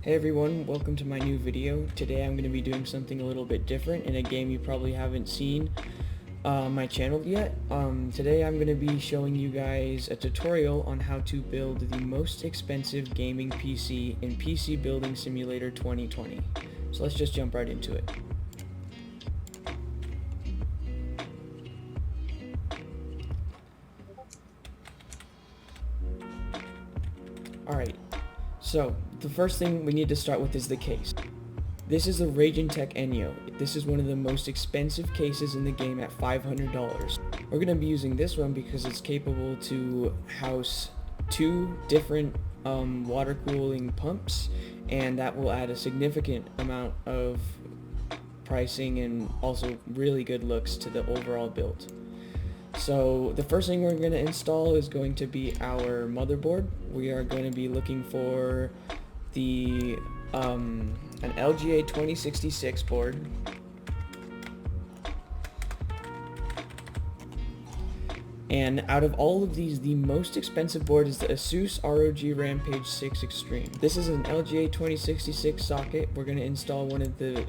Hey everyone, welcome to my new video. Today I'm going to be doing something a little bit different in a game you probably haven't seen on my channel yet. Today I'm going to be showing you guys a tutorial on how to build the most expensive gaming PC in PC Building Simulator 2020. So let's just jump right into it. Alright, so the first thing we need to start with is the case. This is the Tech Enyo. This is one of the most expensive cases in the game at $500. We're going to be using this one because it's capable to house two different water cooling pumps, and that will add a significant amount of pricing and also really good looks to the overall build. So the first thing we're going to install is going to be our motherboard. We are going to be looking for the an LGA 2066 board, and out of all of these, the most expensive board is the Asus ROG Rampage 6 Extreme. This is an LGA 2066 socket. We're going to install one of the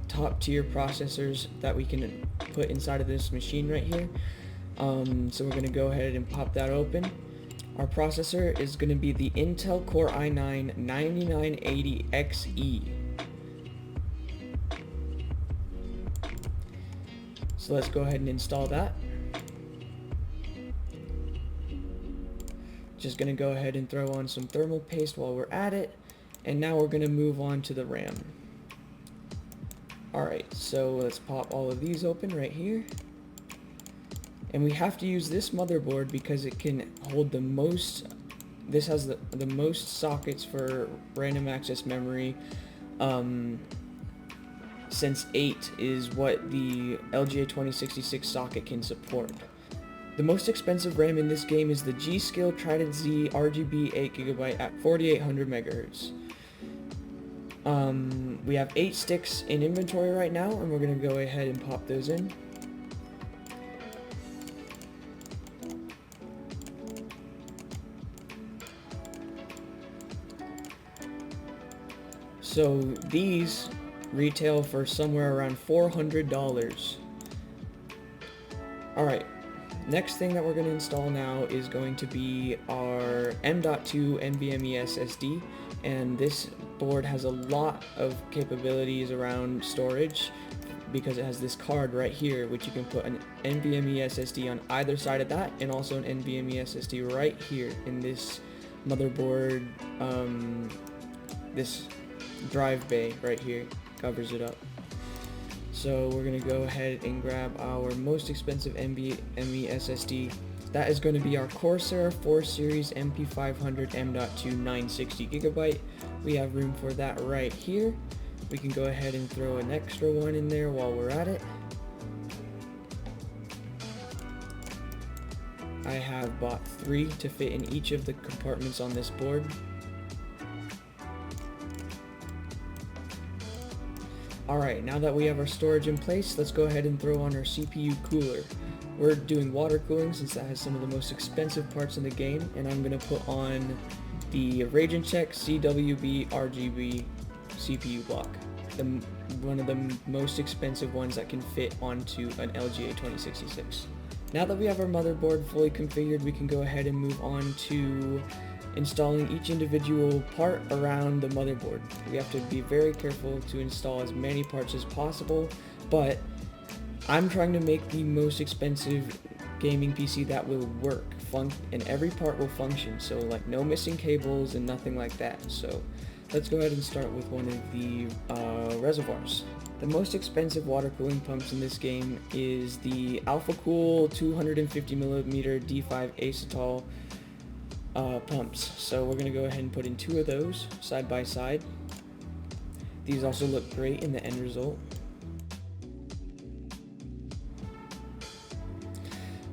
top tier processors that we can put inside of this machine right here. So we're going to go ahead and pop that open. Our processor is going to be the Intel Core i9 9980XE. So let's go ahead and install that. Just going to go ahead and throw on some thermal paste while we're at it. And now we're going to move on to the RAM. Alright, so let's pop all of these open right here. And we have to use this motherboard because it can hold the most, this has the most sockets for random access memory, since 8 is what the LGA 2066 socket can support. The most expensive RAM in this game is the G-Skill Trident Z RGB 8GB at 4800 MHz. We have 8 sticks in inventory right now, and we're going to go ahead and pop those in. So these retail for somewhere around $400. Alright, next thing that we're going to install now is going to be our M.2 NVMe SSD, and this board has a lot of capabilities around storage because it has this card right here, which you can put an NVMe SSD on either side of that, and also an NVMe SSD right here in this motherboard. This drive bay right here covers it up. So we're gonna go ahead and grab our most expensive NVMe SSD. That is going to be our Corsair 4 Series MP500 M.2 960GB. We have room for that right here. We can go ahead and throw an extra one in there while we're at it. I have bought 3 to fit in each of the compartments on this board. Alright, now that we have our storage in place, let's go ahead and throw on our CPU cooler. We're doing water cooling since that has some of the most expensive parts in the game, and I'm going to put on the Tech CWB RGB CPU block, one of the most expensive ones that can fit onto an LGA 2066. Now that we have our motherboard fully configured, we can go ahead and move on to installing each individual part around the motherboard. We have to be very careful to install as many parts as possible, but I'm trying to make the most expensive gaming PC that will work, and every part will function, so like no missing cables and nothing like that. So let's go ahead and start with one of the reservoirs. The most expensive water cooling pumps in this game is the AlphaCool 250mm D5 acetal pumps. So we're going to go ahead and put in 2 of those side by side. These also look great in the end result.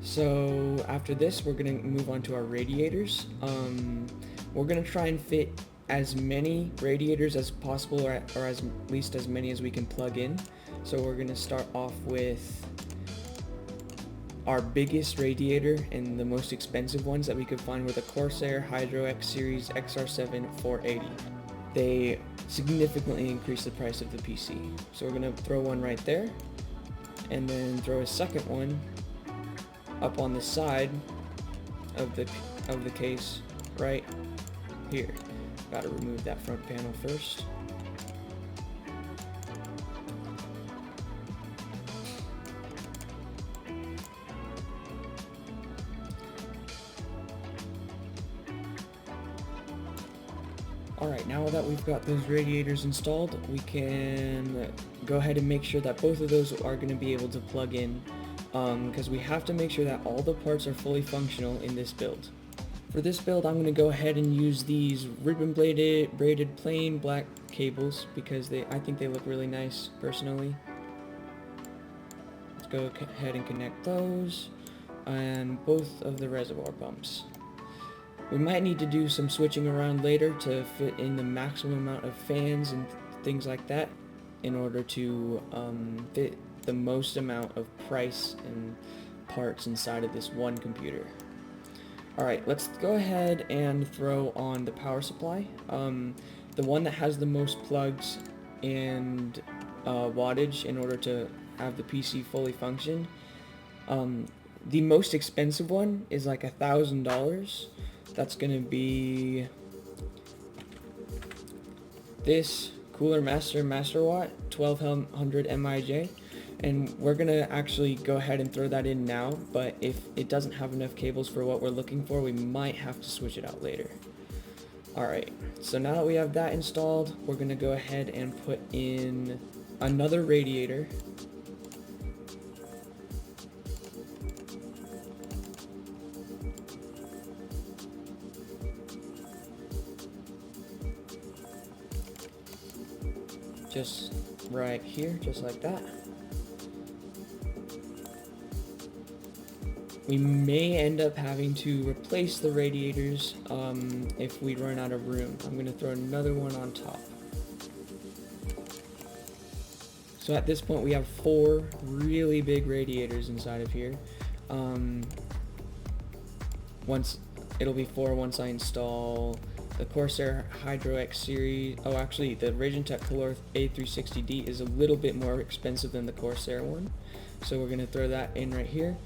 So after this, we're going to move on to our radiators. We're going to try and fit as many radiators as possible, or at least as many as we can plug in. So we're going to start off with our biggest radiator and the most expensive ones that we could find were the Corsair Hydro X Series XR7 480. They significantly increase the price of the PC. So we're gonna throw one right there, and then throw a second one up on the side of the case right here. Gotta remove that front panel first. Alright, now that we've got those radiators installed, we can go ahead and make sure that both of those are going to be able to plug in, because we have to make sure that all the parts are fully functional in this build. For this build, I'm going to go ahead and use these ribbon braided plain black cables, because I think they look really nice, personally. Let's go ahead and connect those, and both of the reservoir pumps. We might need to do some switching around later to fit in the maximum amount of fans and things like that in order to fit the most amount of price and parts inside of this one computer. Alright, let's go ahead and throw on the power supply. The one that has the most plugs and wattage in order to have the PC fully function. The most expensive one is like $1,000. That's gonna be this Cooler Master Watt 1200 MIJ, and we're gonna actually go ahead and throw that in now, but if it doesn't have enough cables for what we're looking for, we might have to switch it out later. Alright, so now that we have that installed, we're gonna go ahead and put in another radiator. Just right here, just like that. We may end up having to replace the radiators if we run out of room. I'm going to throw another one on top. So at this point we have 4 really big radiators inside of here. It'll be 4 once I install the Corsair Hydro X series. Oh, actually, the Ragentech Calor A360D is a little bit more expensive than the Corsair one, so we're gonna throw that in right here.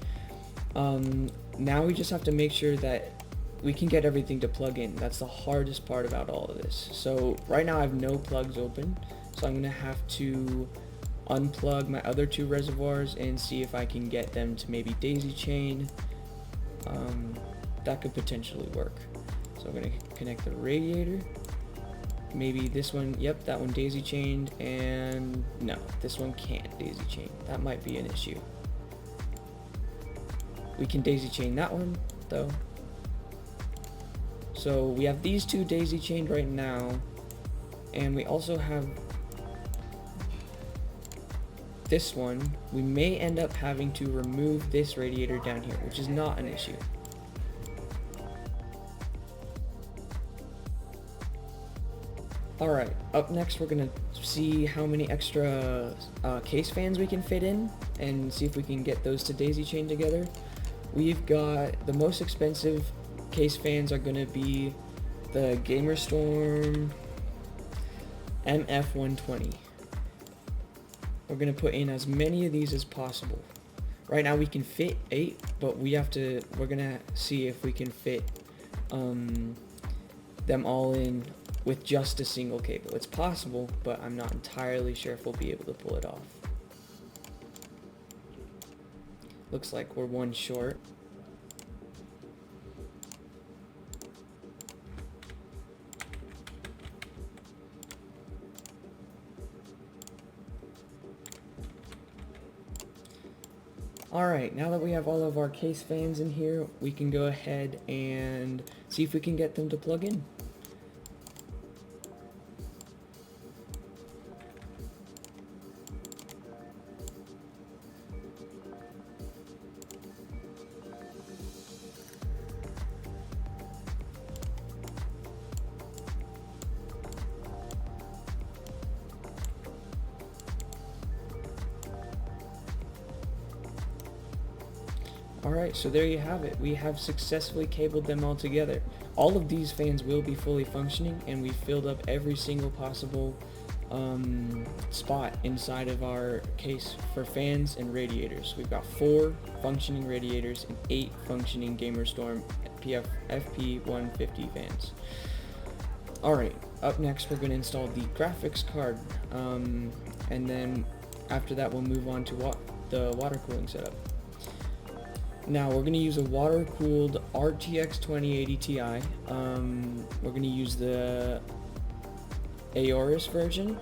Now we just have to make sure that we can get everything to plug in. That's the hardest part about all of this. So right now I have no plugs open, so I'm gonna have to unplug my other 2 reservoirs and see if I can get them to maybe daisy chain. That could potentially work. So I'm going to connect the radiator. Maybe this one, yep, that one daisy chained, and no, this one can't daisy chain. That might be an issue. We can daisy chain that one, though. So we have these 2 daisy chained right now, and we also have this one. We may end up having to remove this radiator down here, which is not an issue. Alright, up next we're going to see how many extra case fans we can fit in and see if we can get those to daisy chain together. We've got the most expensive case fans are going to be the GamerStorm MF120. We're going to put in as many of these as possible. Right now we can fit 8, but we're going to see if we can fit them all in with just a single cable. It's possible, but I'm not entirely sure if we'll be able to pull it off. Looks like we're 1 short. Alright, now that we have all of our case fans in here, we can go ahead and see if we can get them to plug in. Alright, so there you have it. We have successfully cabled them all together. All of these fans will be fully functioning, and we filled up every single possible spot inside of our case for fans and radiators. We've got 4 functioning radiators and 8 functioning GamerStorm FP150 fans. Alright, up next we're going to install the graphics card, and then after that we'll move on to the water cooling setup. Now we're going to use a water-cooled RTX 2080 Ti. We're going to use the Aorus version,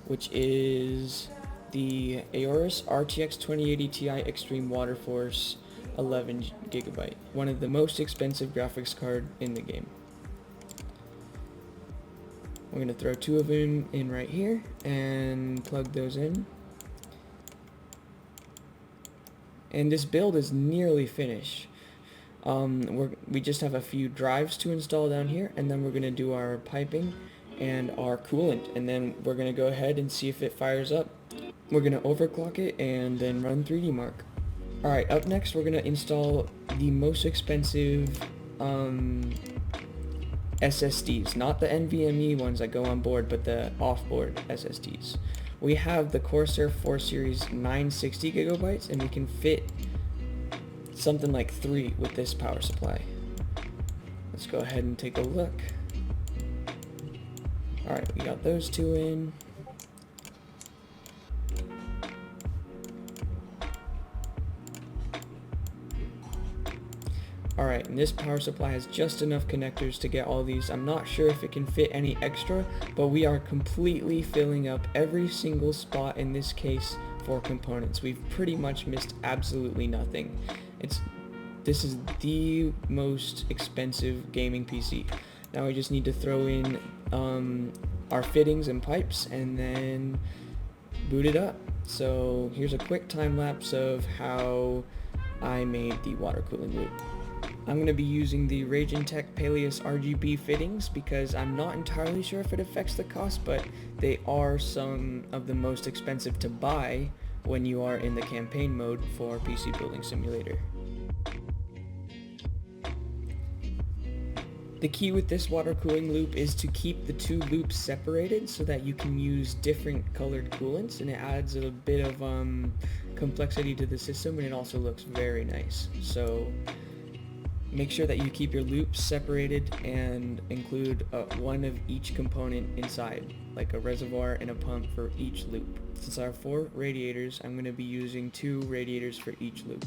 which is the Aorus RTX 2080 Ti Extreme Water Force 11GB, one of the most expensive graphics card in the game. We're going to throw 2 of them in right here and plug those in. And this build is nearly finished. We just have a few drives to install down here, and then we're going to do our piping and our coolant, and then we're going to go ahead and see if it fires up. We're going to overclock it and then run 3D Mark. Alright, up next we're going to install the most expensive SSDs, not the NVMe ones that go on board, but the off-board SSDs. We have the Corsair 4 Series 960GB, and we can fit something like 3 with this power supply. Let's go ahead and take a look. Alright, we got those 2 in. Alright, and this power supply has just enough connectors to get all these. I'm not sure if it can fit any extra, but we are completely filling up every single spot in this case for components. We've pretty much missed absolutely nothing. This is the most expensive gaming PC. Now we just need to throw in our fittings and pipes and then boot it up. So here's a quick time lapse of how I made the water cooling loop. I'm going to be using the Ragentech Peleus RGB fittings because I'm not entirely sure if it affects the cost, but they are some of the most expensive to buy when you are in the campaign mode for PC Building Simulator. The key with this water cooling loop is to keep the 2 loops separated so that you can use different colored coolants, and it adds a bit of complexity to the system, and it also looks very nice. So make sure that you keep your loops separated and include 1 of each component inside, like a reservoir and a pump for each loop. Since I have 4 radiators, I'm going to be using 2 radiators for each loop.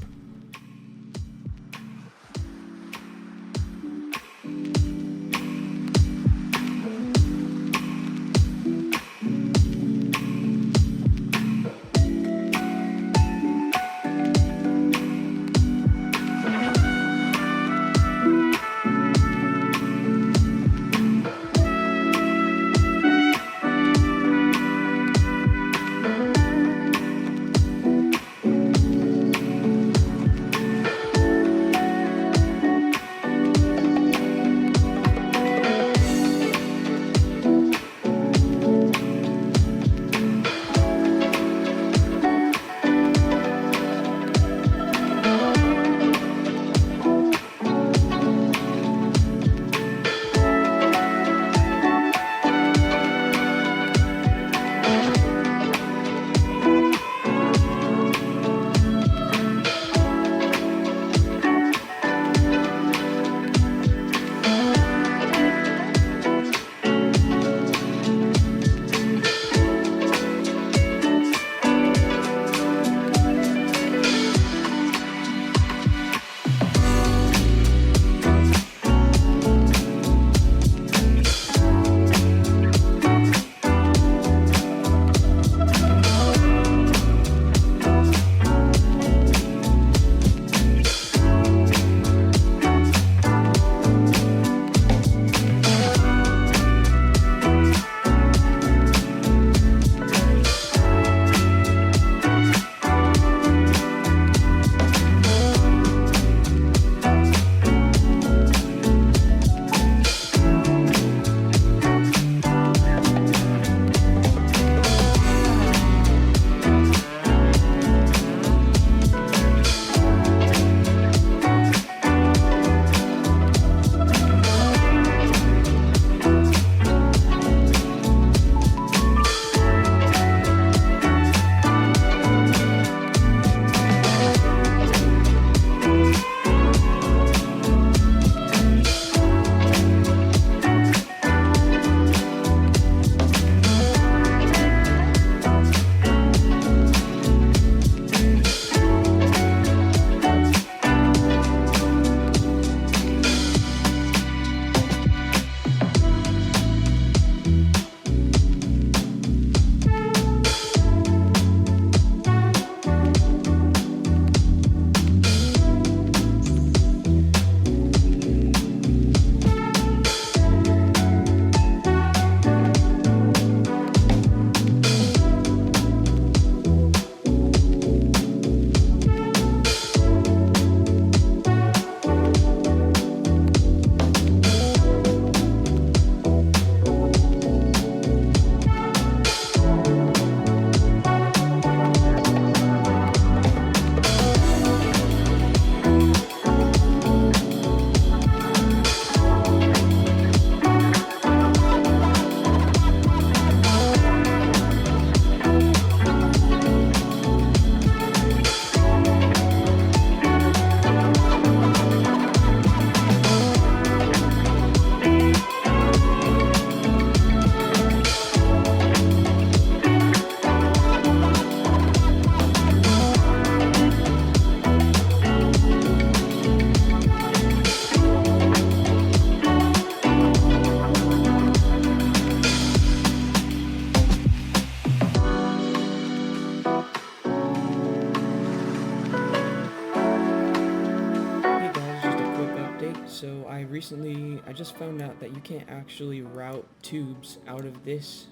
I just found out that you can't actually route tubes out of this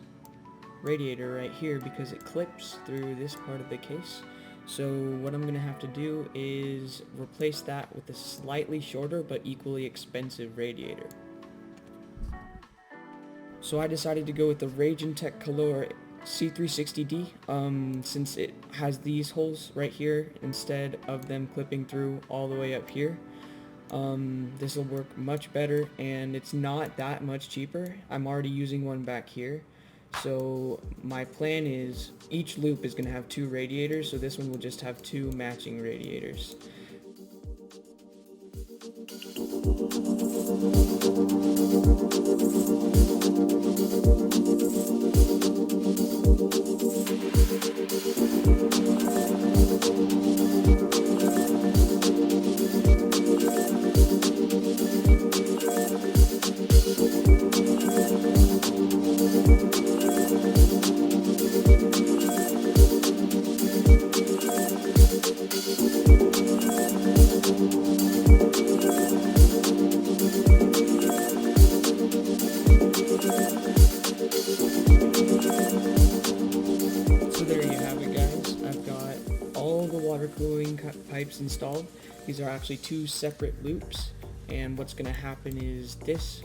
radiator right here because it clips through this part of the case. So what I'm going to have to do is replace that with a slightly shorter but equally expensive radiator. So I decided to go with the Tech Color C360D since it has these holes right here instead of them clipping through all the way up here. This will work much better and it's not that much cheaper. I'm already using one back here. So my plan is each loop is going to have 2 radiators, so this one will just have 2 matching radiators. Water cooling pipes installed. These are actually 2 separate loops, and what's going to happen is this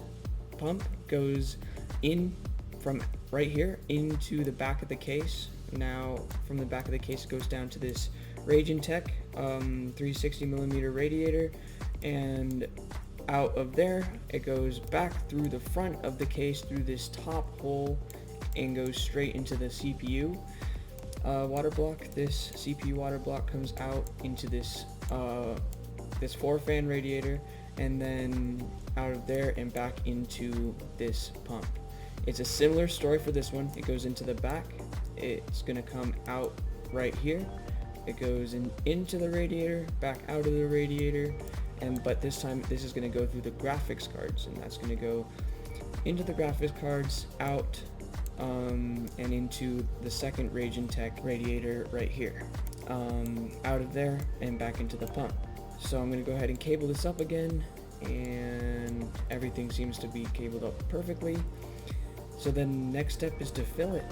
pump goes in from right here into the back of the case. Now from the back of the case it goes down to this Tech 360mm radiator, and out of there it goes back through the front of the case through this top hole and goes straight into the CPU water block. This CPU water block comes out into this 4-fan radiator, and then out of there and back into this pump. It's a similar story for this one. It goes into the back. It's going to come out right here. It goes into the radiator, back out of the radiator, but this time this is going to go through the graphics cards, and that's going to go into the graphics cards, out, and into the second Tech radiator right here, out of there and back into the pump. So I'm going to go ahead and cable this up again, and everything seems to be cabled up perfectly. So then next step is to fill it.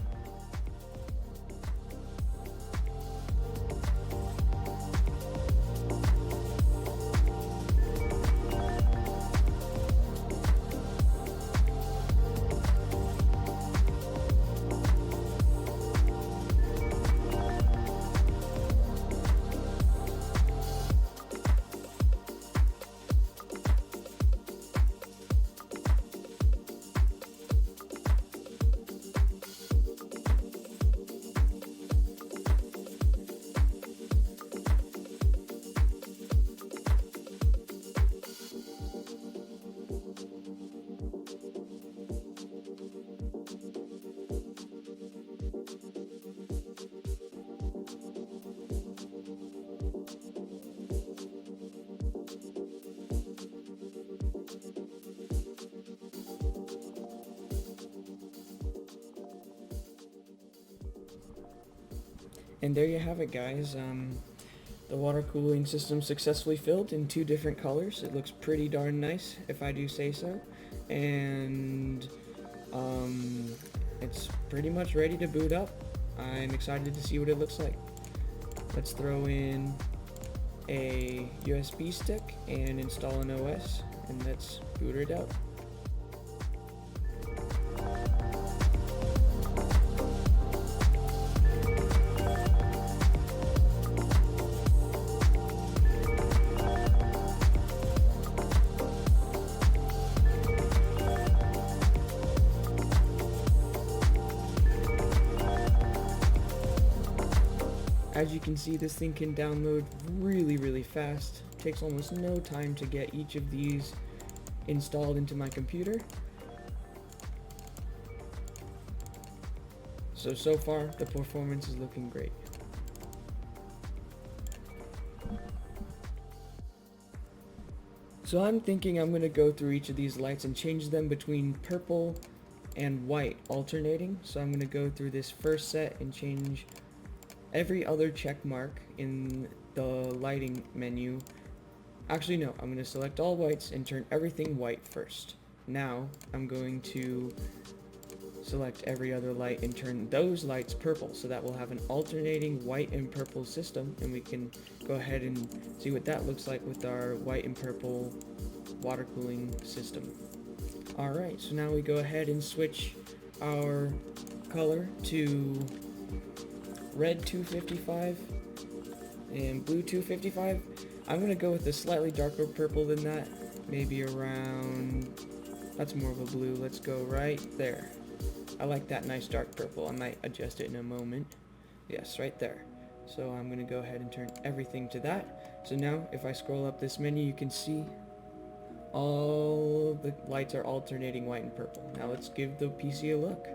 And there you have it, guys. The water cooling system successfully filled in 2 different colors. It looks pretty darn nice, if I do say so. And it's pretty much ready to boot up. I'm excited to see what it looks like. Let's throw in a USB stick and install an OS, and let's boot it up. As you can see, this thing can download really fast. It takes almost no time to get each of these installed into my computer. So far, the performance is looking great. So I'm thinking I'm going to go through each of these lights and change them between purple and white alternating. So I'm going to go through this first set and change every other check mark in the lighting menu Actually, no, I'm going to select all whites and turn everything white first. Now, I'm going to select every other light and turn those lights purple, so that we'll have an alternating white and purple system, and we can go ahead and see what that looks like with our white and purple water cooling system. Alright, so now we go ahead and switch our color to red 255 and blue 255. I'm going to go with a slightly darker purple than that, maybe around, that's more of a blue, let's go right there. I like that nice dark purple. I might adjust it in a moment. Yes, right there. So I'm going to go ahead and turn everything to that. So now if I scroll up this menu, you can see all the lights are alternating white and purple. Now let's give the PC a look.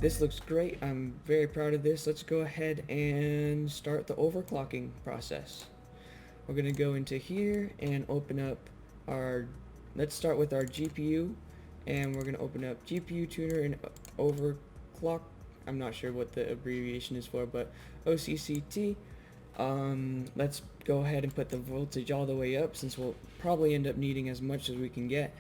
This looks great. I'm very proud of this. Let's go ahead and start the overclocking process. We're going to go into here and open up our, let's start with our GPU, and we're going to open up GPU tuner and overclock. I'm not sure what the abbreviation is for, but OCCT. Let's go ahead and put the voltage all the way up, since we'll probably end up needing as much as we can get.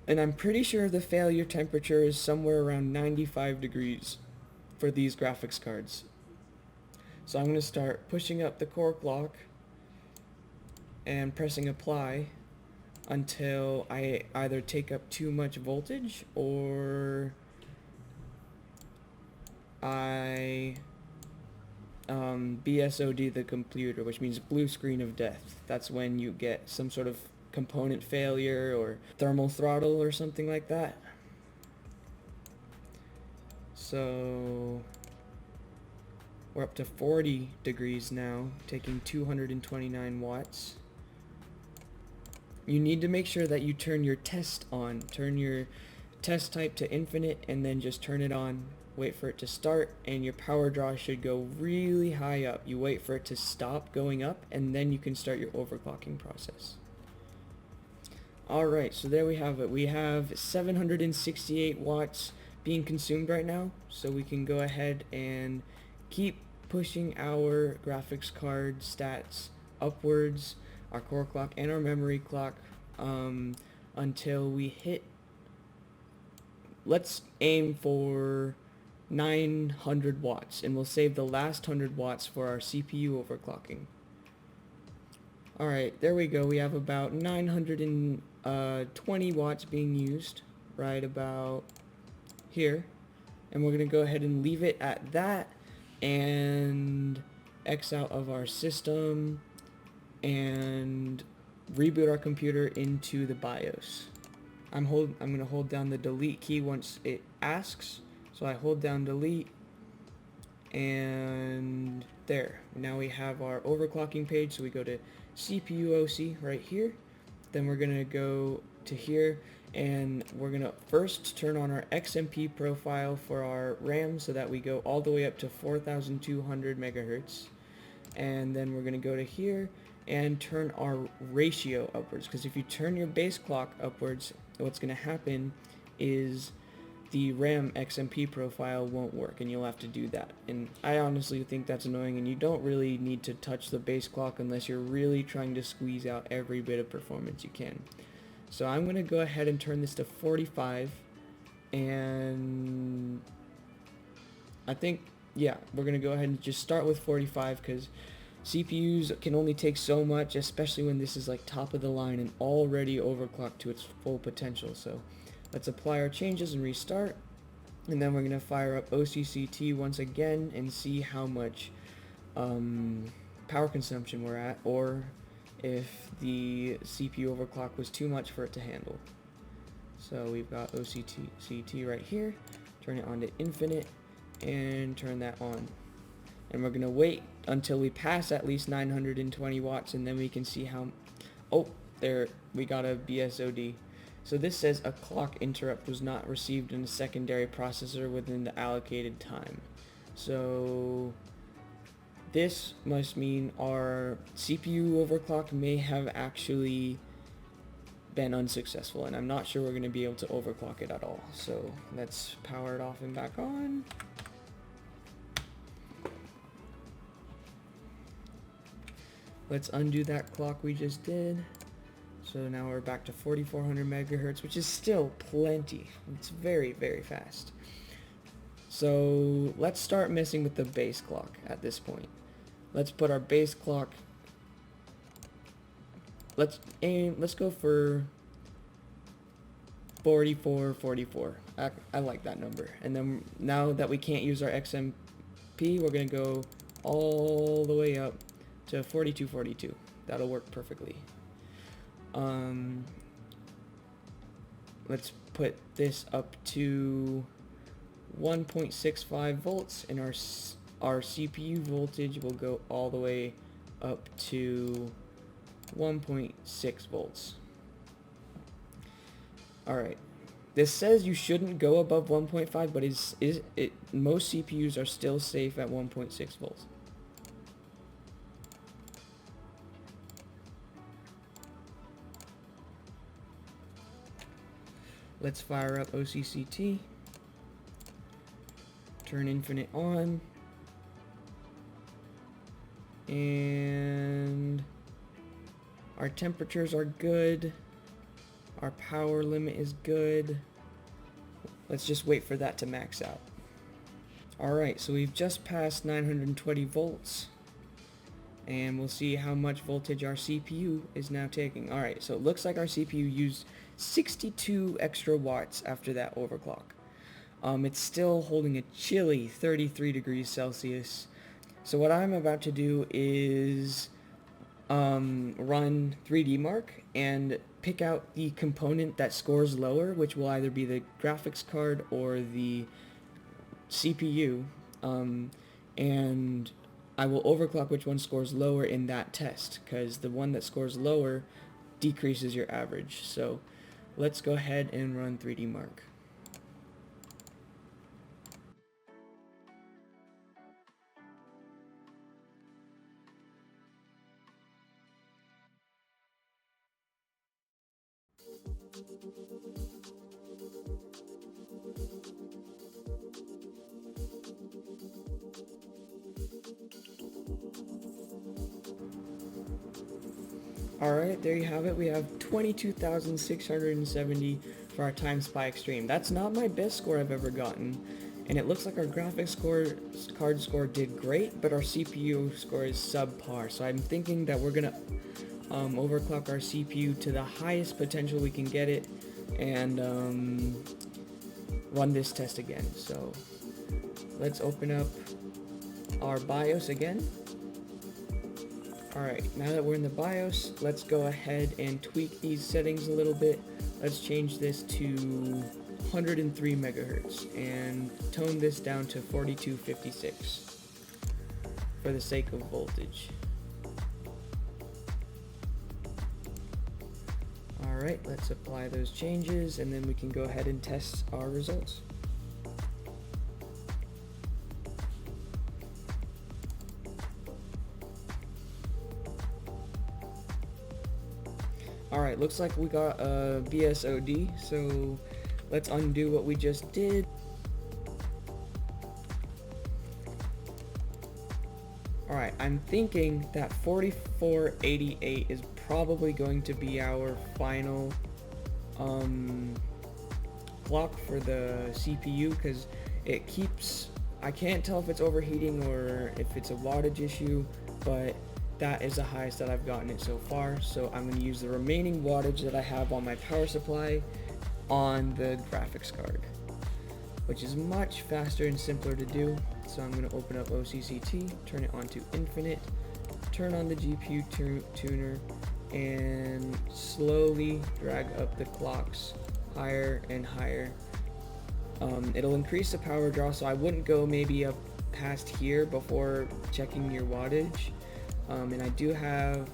And I'm pretty sure the failure temperature is somewhere around 95 degrees for these graphics cards. So I'm going to start pushing up the core clock and pressing apply until I either take up too much voltage or I BSOD the computer, which means blue screen of death. That's when you get some sort of component failure or thermal throttle or something like that. So we're up to 40 degrees now, taking 229 watts. You need to make sure that you turn your test on. Turn your test type to infinite and then just turn it on. Wait for it to start, and your power draw should go really high up. You wait for it to stop going up, and then you can start your overclocking process. Alright, so there we have it. We have 768 watts being consumed right now, so we can go ahead and keep pushing our graphics card stats upwards, our core clock and our memory clock, until we hit, let's aim for 900 watts, and we'll save the last 100 watts for our CPU overclocking. Alright, there we go. We have about 920 watts being used right about here, and we're going to go ahead and leave it at that and X out of our system and reboot our computer into the BIOS. I'm going to hold down the delete key once it asks. So I hold down delete, And there, now we have our overclocking page. So we go to CPU OC right here, then we're gonna go to here, and we're gonna first turn on our XMP profile for our RAM so that we go all the way up to 4200 megahertz. And then we're gonna go to here and turn our ratio upwards, because if you turn your base clock upwards, what's gonna happen is the RAM XMP profile won't work, and you'll have to do that. And I honestly think that's annoying, and you don't really need to touch the base clock unless you're really trying to squeeze out every bit of performance you can. So I'm going to go ahead and turn this to 45, and I think, yeah, we're going to go ahead and just start with 45 because CPUs can only take so much, especially when this is like top of the line and already overclocked to its full potential. So let's apply our changes and restart, and then we're going to fire up OCCT once again and see how much power consumption we're at, or if the CPU overclock was too much for it to handle. So we've got OCCT right here, turn it on to infinite, and turn that on. And we're going to wait until we pass at least 920 watts, and then we can see how, oh, there, we got a BSOD. So this says a clock interrupt was not received in a secondary processor within the allocated time. So this must mean our CPU overclock may have actually been unsuccessful, and I'm not sure we're going to be able to overclock it at all. So let's power it off and back on. Let's undo that clock we just did. So now we're back to 4400 megahertz, which is still plenty. It's very, very fast. So let's start messing with the base clock at this point. Let's put our base clock, let's go for 44. I like that number. And then now that we can't use our XMP, we're gonna go all the way up to 4242. That'll work perfectly. Let's put this up to 1.65 volts, and our CPU voltage will go all the way up to 1.6 volts. Alright, this says you shouldn't go above 1.5, but most CPUs are still safe at 1.6 volts. Let's fire up OCCT, turn infinite on, and our temperatures are good, our power limit is good. Let's just wait for that to max out. Alright, so we've just passed 920 volts, and we'll see how much voltage our CPU is now taking. Alright, so it looks like our CPU used 62 extra watts after that overclock. It's still holding a chilly 33 degrees Celsius. So what I'm about to do is run 3D Mark and pick out the component that scores lower, which will either be the graphics card or the CPU, and I will overclock which one scores lower in that test, because the one that scores lower decreases your average. So let's go ahead and run 3D Mark. Alright, there you have it. We have 22,670 for our Time Spy Extreme. That's not my best score I've ever gotten, and it looks like our graphics card score did great, but our CPU score is subpar. So I'm thinking that we're gonna overclock our CPU to the highest potential we can get it, and run this test again. So let's open up our BIOS again. Alright, now that we're in the BIOS, let's go ahead and tweak these settings a little bit. Let's change this to 103 megahertz and tone this down to 4256. for the sake of voltage. Alright, let's apply those changes and then we can go ahead and test our results. Alright, looks like we got a BSOD, so let's undo what we just did. Alright, I'm thinking that 4488 is probably going to be our final clock for the CPU, because it keeps, I can't tell if it's overheating or if it's a wattage issue, but that is the highest that I've gotten it so far. So I'm going to use the remaining wattage that I have on my power supply on the graphics card, which is much faster and simpler to do. So I'm going to open up OCCT, turn it on to infinite, turn on the GPU tuner, and slowly drag up the clocks higher and higher. It'll increase the power draw, so I wouldn't go maybe up past here before checking your wattage. And I do have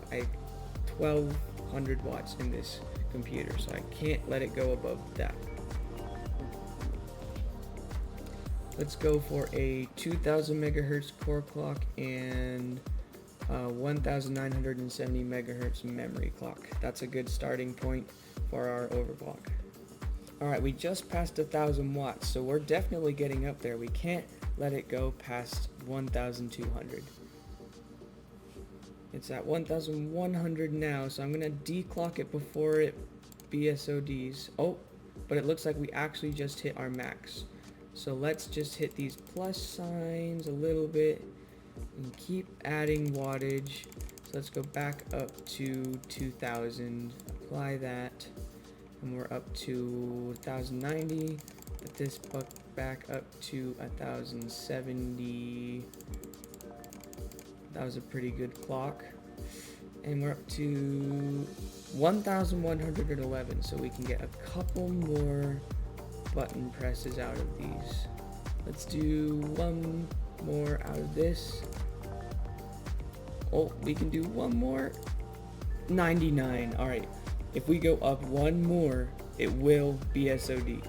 1200 watts in this computer, so I can't let it go above that. Let's go for a 2000 megahertz core clock and 1970 megahertz memory clock. That's a good starting point for our overclock. Alright, we just passed 1000 watts, so we're definitely getting up there. We can't let it go past 1200. It's at 1100 now, so I'm gonna declock it before it BSODs. Oh, but it looks like we actually just hit our max. So let's just hit these plus signs a little bit and keep adding wattage. So let's go back up to 2000, apply that, and we're up to 1090. Put this back up to 1070. That was a pretty good clock. And we're up to 1111, so we can get a couple more button presses out of these. Let's do one more out of this. Oh, we can do one more. 99. Alright, if we go up one more, it will BSOD.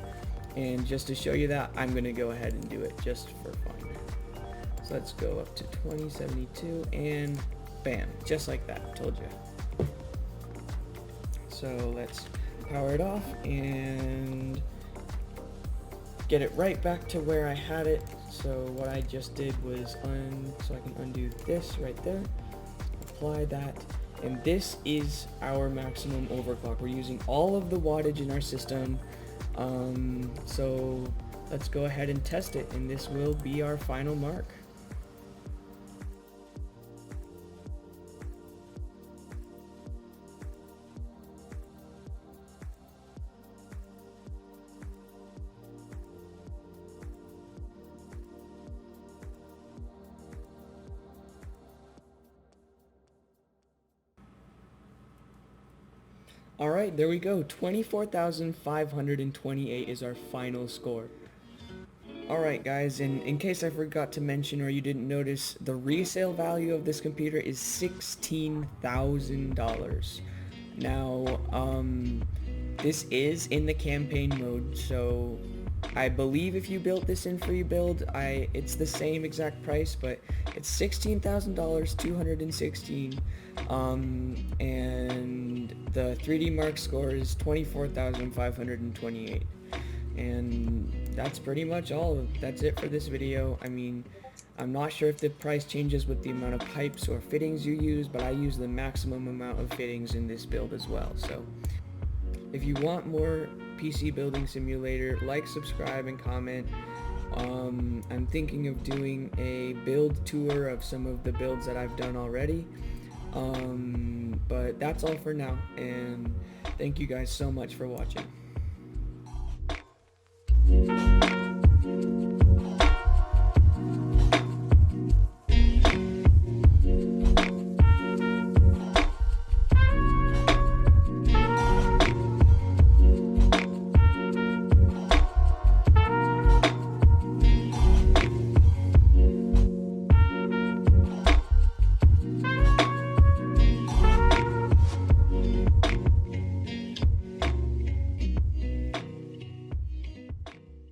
And just to show you that, I'm gonna go ahead and do it just for fun. So let's go up to 2072 and bam, just like that, told you. So let's power it off and get it right back to where I had it. So what I just did was so I can undo this right there, apply that, and this is our maximum overclock. We're using all of the wattage in our system. So let's go ahead and test it, and this will be our final mark. Alright, there we go. 24,528 is our final score. Alright guys, and in case I forgot to mention or you didn't notice, the resale value of this computer is $16,000. Now, this is in the campaign mode, so I believe if you built this in free build, it's the same exact price, but it's $16,000, 216, and the 3D Mark score is 24,528, and that's pretty much all. That's it for this video. I mean, I'm not sure if the price changes with the amount of pipes or fittings you use, but I use the maximum amount of fittings in this build as well. So if you want more PC building simulator, like, subscribe, and comment. I'm thinking of doing a build tour of some of the builds that I've done already. But that's all for now, and thank you guys so much for watching.